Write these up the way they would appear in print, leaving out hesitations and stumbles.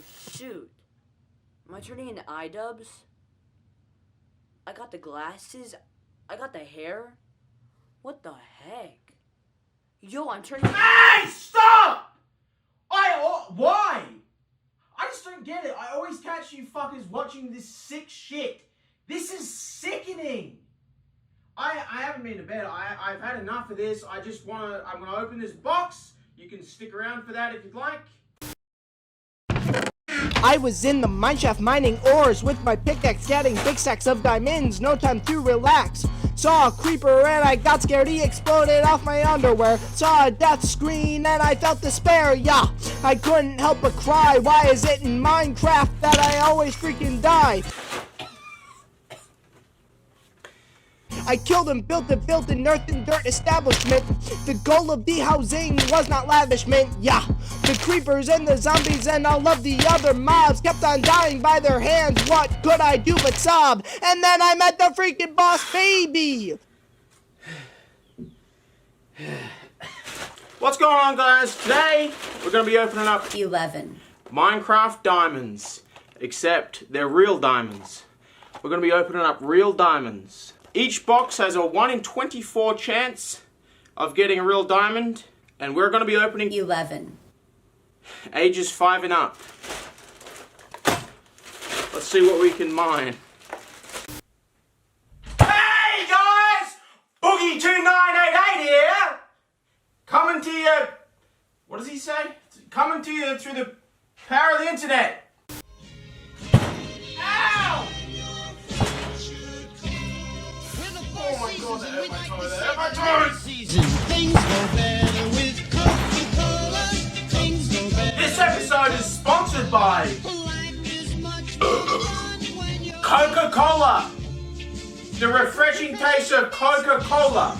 Oh shoot. Am I turning into iDubbbz? I got the glasses. I got the hair. What the heck? Yo, I'm turning... Hey, stop! Why? I just don't get it. I always catch you fuckers watching this sick shit. This is sickening. I haven't been to bed. I've had enough of this. I'm gonna open this box. You can stick around for that if you'd like. I was in the mineshaft mining ores with my pickaxe getting big stacks of diamonds, no time to relax. Saw a creeper and I got scared, he exploded off my underwear. Saw a death screen and I felt despair, yeah. I couldn't help but cry, why is it in Minecraft that I always freaking die? I killed and built an earth and dirt establishment. The goal of the housing was not lavishment, yeah. The creepers and the zombies and all of the other mobs kept on dying by their hands. What could I do but sob? And then I met the freaking boss baby. What's going on, guys? Today we're going to be opening up 11 Minecraft diamonds, except they're real diamonds. We're going to be opening up real diamonds. Each box has a 1 in 24 chance of getting a real diamond, and we're going to be opening 11 ages 5 and up. Let's see what we can mine. Hey guys! Boogie2988 here! Coming to you... What does he say? Coming to you through the power of the internet. Ow! Oh my god, that hurt my toe, that hurt my toes! Things go better with Coca-Cola. Things go better. This episode is sponsored by Life is much more fun when you're Coca-Cola. The refreshing taste of Coca-Cola.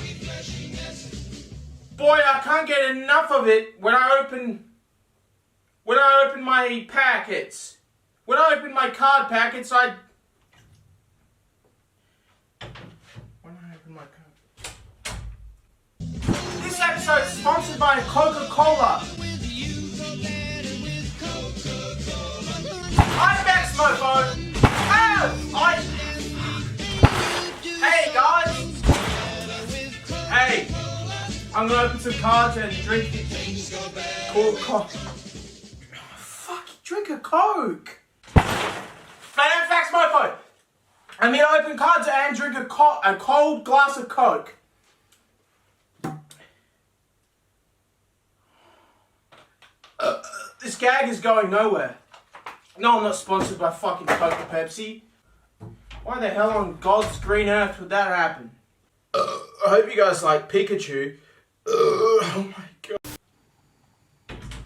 Boy, I can't get enough of it when I open my packets. When I open my card packets, When I open my card. This episode is sponsored by Coca-Cola. I'm Maxmoefoe. Hey guys. Hey, I'm gonna open some cards and drink Coke. Fuck, drink a Coke. My name's Maxmoefoe. I'm here to open cards and drink a cold glass of Coke. This gag is going nowhere. No, I'm not sponsored by fucking Coke or Pepsi. Why the hell on God's green earth would that happen? I hope you guys like Pikachu. Oh my god.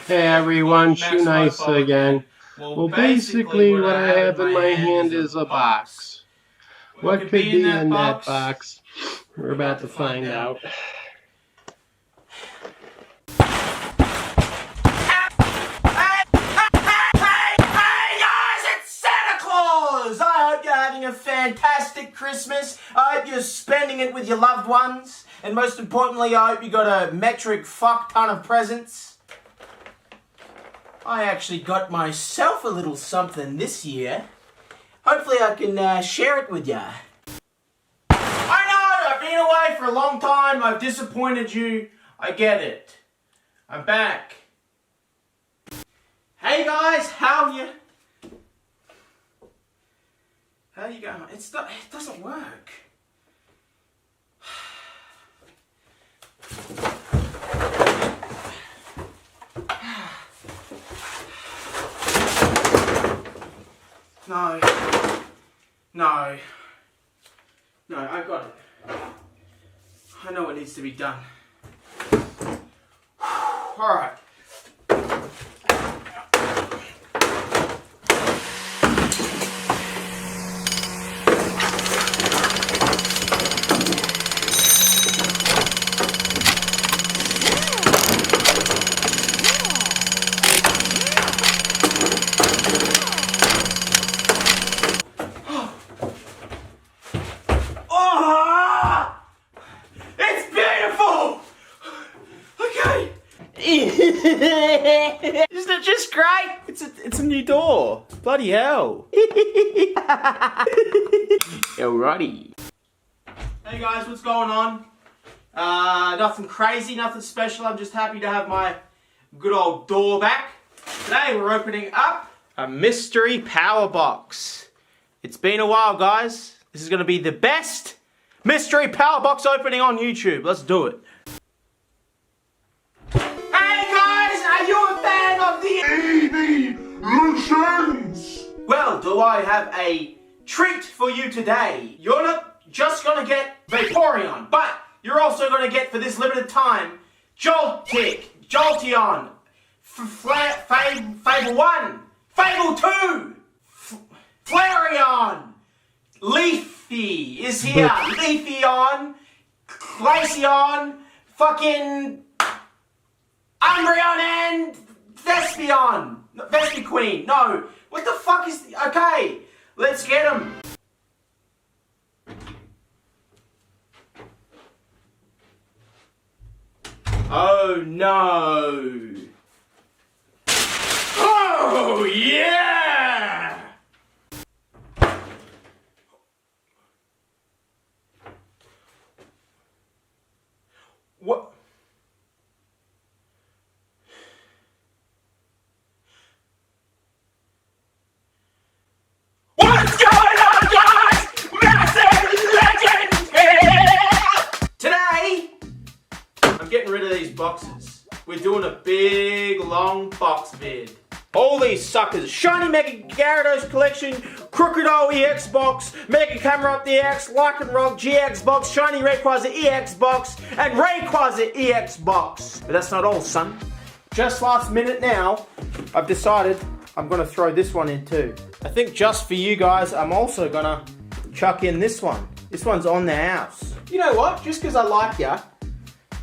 Hey everyone, Shoe Nice again. Well, basically what I have in my hand is a box. What could be in that box? We're about to find out. I hope you're having a fantastic Christmas. I hope you're spending it with your loved ones. And most importantly, I hope you got a metric fuck ton of presents. I actually got myself a little something this year. Hopefully I can share it with ya. I know, I've been away for a long time. I've disappointed you. I get it. I'm back. Hey guys, how are you? How you going? It doesn't work. No. No. No, I got it. I know what needs to be done. Alright. Isn't it just great? It's It's a new door. Bloody hell. Alrighty. Hey guys, what's going on? Nothing crazy, nothing special. I'm just happy to have my good old door back. Today we're opening up a mystery power box. It's been a while, guys. This is going to be the best mystery power box opening on YouTube. Let's do it. Hey guys, are you a fan of the Evolutions? Well, do I have a treat for you today. You're not just going to get Vaporeon, but you're also going to get, for this limited time, Jolteon, Fable 1, Fable 2, Flareon, Leafy is here, Leafeon, Glaceon, fucking Umbreon and Vespiquen. No, what the fuck is... Okay, let's get them. Oh no! Oh yeah! What? What's going on, guys? Massive Legend here! Today, I'm getting rid of these boxes. We're doing a big, long box vid. All these suckers. Shiny Mega Gyarados Collection, Crocodile EX box, Mega Camera Up DX, Lycanroc GX box, Shiny Rayquaza EX box, and Rayquaza EX box. But that's not all, son. Just last minute now, I've decided I'm going to throw this one in too. I think just for you guys, I'm also going to chuck in this one. This one's on the house. You know what? Just because I like ya,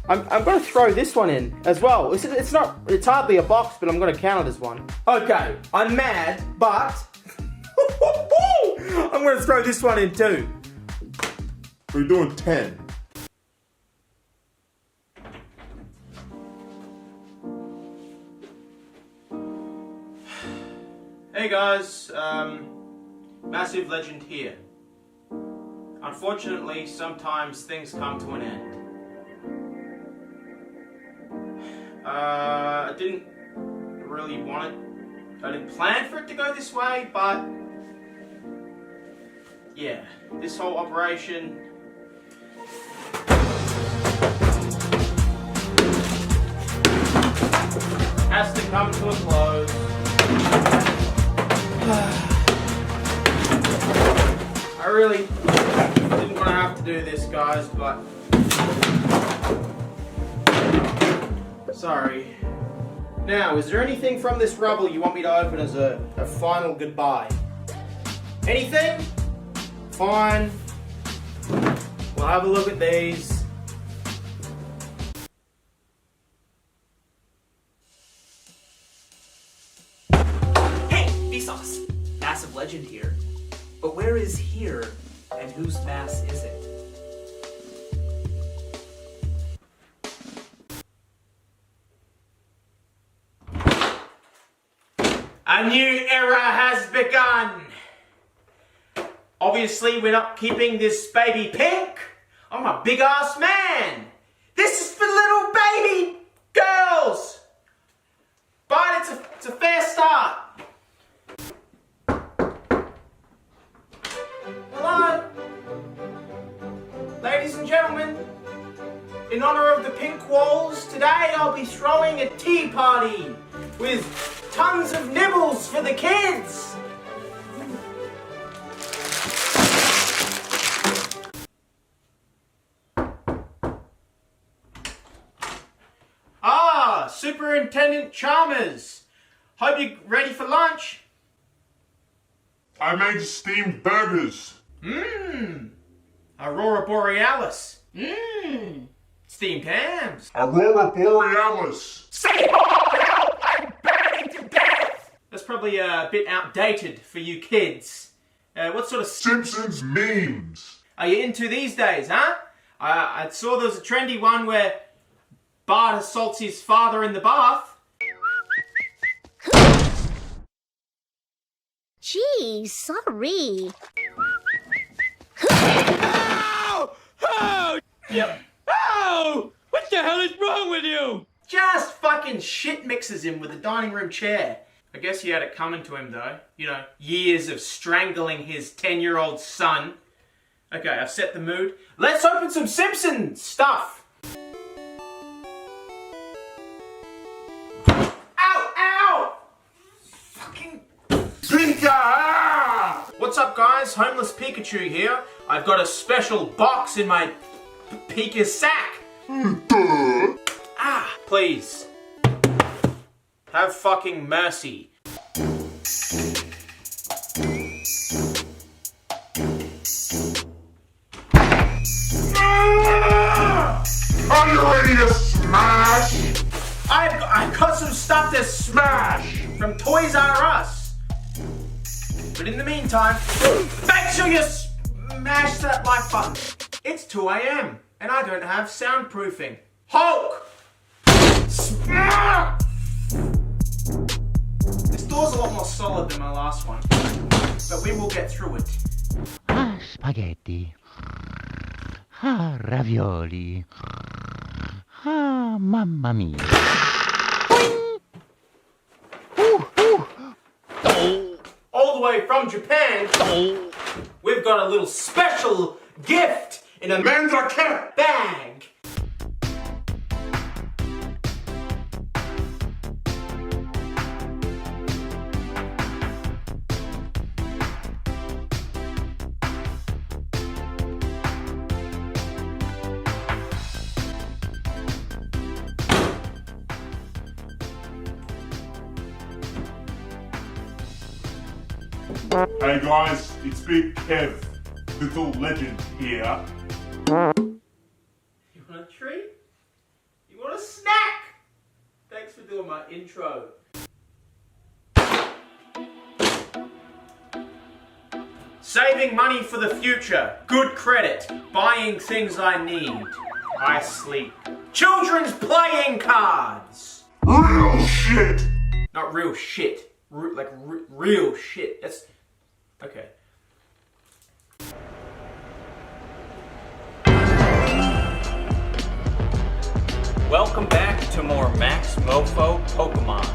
I'm going to throw this one in as well. It's hardly a box, but I'm going to count it as one. Okay, I'm mad, but I'm going to throw this one in too. We're doing 10. Hey guys, Massive Legend here. Unfortunately, sometimes things come to an end. I didn't really want it. I didn't plan for it to go this way, but yeah, this whole operation has to come to a close. I really didn't want to have to do this, guys, but sorry. Now, is there anything from this rubble you want me to open as a final goodbye? Anything? Fine. We'll have a look at these. Hey, Vsauce! Massive Legend here. But where is here, and whose mass is it? A new era has begun. Obviously, we're not keeping this baby pink. I'm a big ass man. This is for little baby girls. But it's a fair start. Hello, ladies and gentlemen. In honor of the pink walls, today I'll be throwing a tea party with tons of nibbles for the kids. Ah, Superintendent Chalmers. Hope you're ready for lunch. I made steamed burgers. Aurora Borealis. Steamed hams. Aurora Borealis. That's probably a bit outdated for you kids. What sort of Simpsons memes. are you into these days, huh? I saw there was a trendy one where Bart assaults his father in the bath. Hey, sorry. Yep. Oh! What the hell is wrong with you? Just fucking shit mixes him with a dining room chair. I guess he had it coming to him though. You know, years of strangling his 10-year-old son. Okay, I've set the mood. Let's open some Simpsons stuff. Ow! Ow! Fucking Pika! What's up guys? Homeless Pikachu here. I've got a special box in my Pika sack. Ah, please. Have fucking mercy. Are you ready to smash? I've got some stuff to smash from Toys R Us. But in the meantime, make sure you smash that like button. It's 2 AM and I don't have soundproofing. Hulk! This door's a lot more solid than my last one, but we will get through it. Ah, spaghetti. Ah, ravioli. Ah, mamma mia. All the way from Japan, we've got a little special gift in a Mandrake! bag. Hey guys, it's Big Kev, Little Legend here. You want a treat? You want a snack? Thanks for doing my intro. Saving money for the future. Good credit. Buying things I need. I sleep. Children's playing cards. Real shit! Not real shit. Real shit. That's... Okay. Welcome back to more Maxmoefoe Pokemon.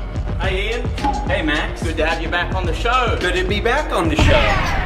Hey Ian. Hey Max. Good to have you back on the show. Good to be back on the show.